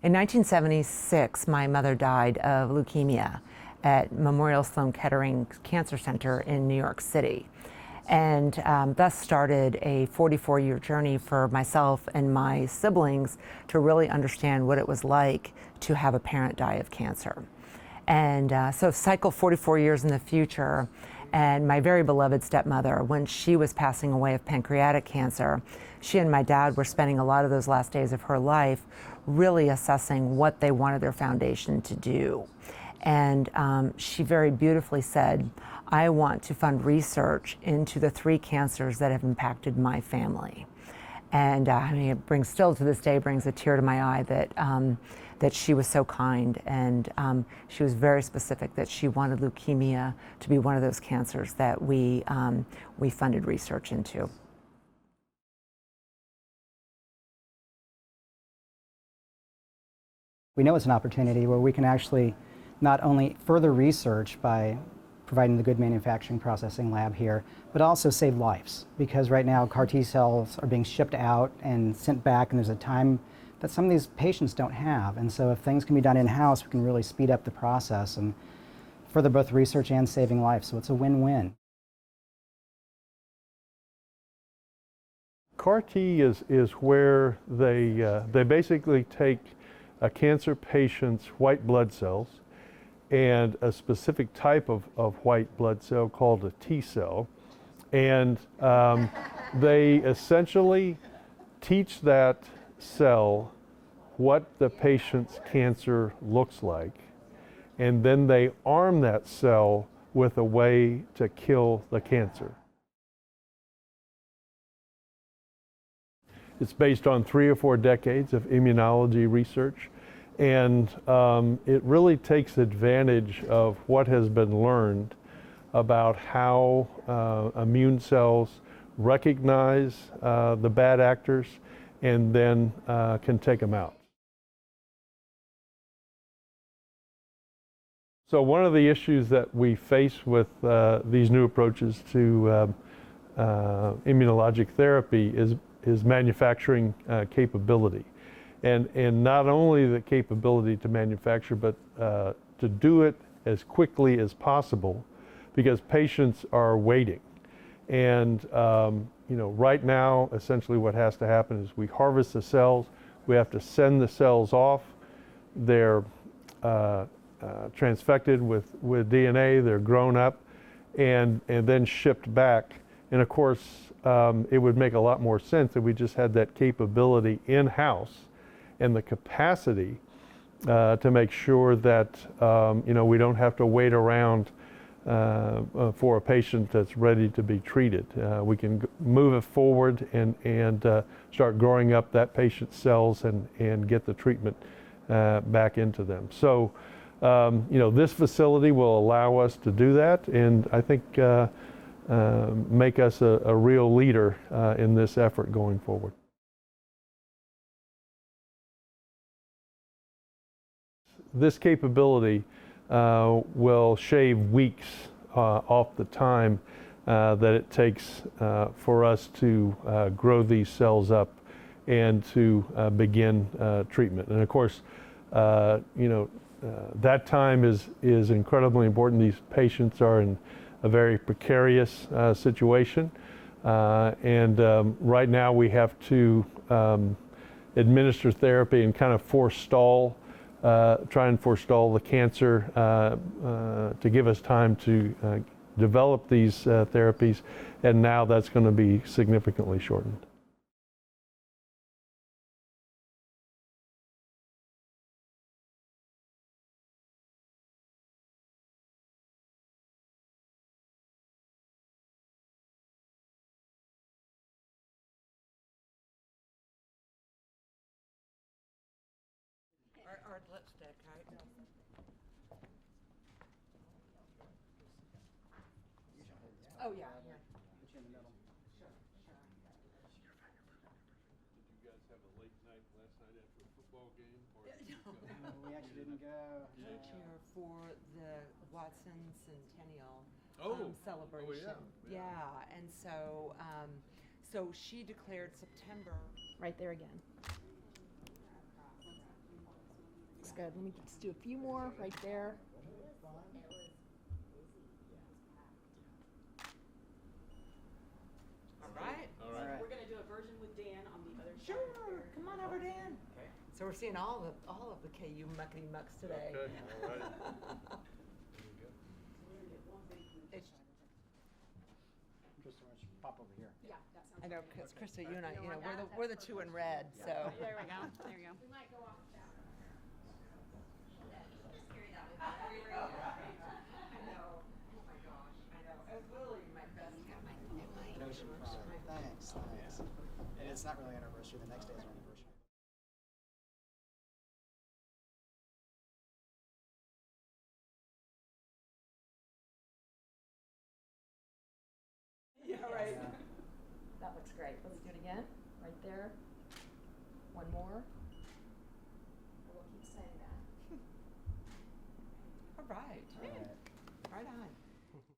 In 1976, my mother died of leukemia at Memorial Sloan Kettering Cancer Center in New York City. And thus started a 44-year journey for myself and my siblings to really understand what it was like to have a parent die of cancer. And so cycle 44 years in the future, and my very beloved stepmother, when she was passing away of pancreatic cancer, she and my dad were spending a lot of those last days of her life really assessing what they wanted their foundation to do. And she very beautifully said, I want to fund research into the 3 cancers that have impacted my family. And I mean, it brings, still to this day, brings a tear to my eye that that she was so kind, and she was very specific that she wanted leukemia to be one of those cancers that we funded research into. We know it's an opportunity where we can actually not only further research by providing the good manufacturing processing lab here, but also save lives. Because right now CAR T cells are being shipped out and sent back, and there's a time that some of these patients don't have. And so if things can be done in-house, we can really speed up the process and further both research and saving lives. So it's a win-win. CAR T is where they basically take a cancer patient's white blood cells and a specific type of white blood cell called a T cell, and they essentially teach that cell what the patient's cancer looks like, and then they arm that cell with a way to kill the cancer. It's based on 3 or 4 decades of immunology research, and it really takes advantage of what has been learned about how immune cells recognize the bad actors and then can take them out. So one of the issues that we face with these new approaches to immunologic therapy is manufacturing capability. And not only the capability to manufacture, but to do it as quickly as possible, because patients are waiting. And you know, right now, essentially what has to happen is we harvest the cells, we have to send the cells off, they're transfected with DNA, they're grown up, and then shipped back. And of course, it would make a lot more sense if we just had that capability in-house and the capacity to make sure that you know, we don't have to wait around for a patient that's ready to be treated. We can move it forward and start growing up that patient's cells and get the treatment back into them. So you know, this facility will allow us to do that, and I think make us a real leader in this effort going forward. This capability will shave weeks off the time that it takes for us to grow these cells up and to begin treatment. And of course, you know, that time is incredibly important. These patients are in a very precarious situation, and right now we have to administer therapy and kind of try and forestall the cancer to give us time to develop these therapies, and now that's going to be significantly shortened. Our lipstick, right? Oh, yeah. Here. Did you guys have a late night last night after a football game? Or No, we actually didn't go. Here for the Watson Centennial celebration. Yeah, and so so she declared September. Right there again. That's good. Let me just do a few more right there. All right. We're going to do a version with Dan on the other side. Sure. Come on over, Dan. Okay. So we're seeing all of the KU muckety mucks today. Okay, all right. It's, Krista, why don't you pop over here? Yeah, that sounds I know, good. because Krista, you and I, you know, we're the two in red, so. There we go. There you go. We might go off that. I know. Oh my gosh, I know. I was literally my best. Got my Thanks, thanks. And it's not really anniversary, the next day is our anniversary. Yeah, right. That looks great. Let's do it again. Right there. One more. We'll keep saying that. All right. All right. Right on.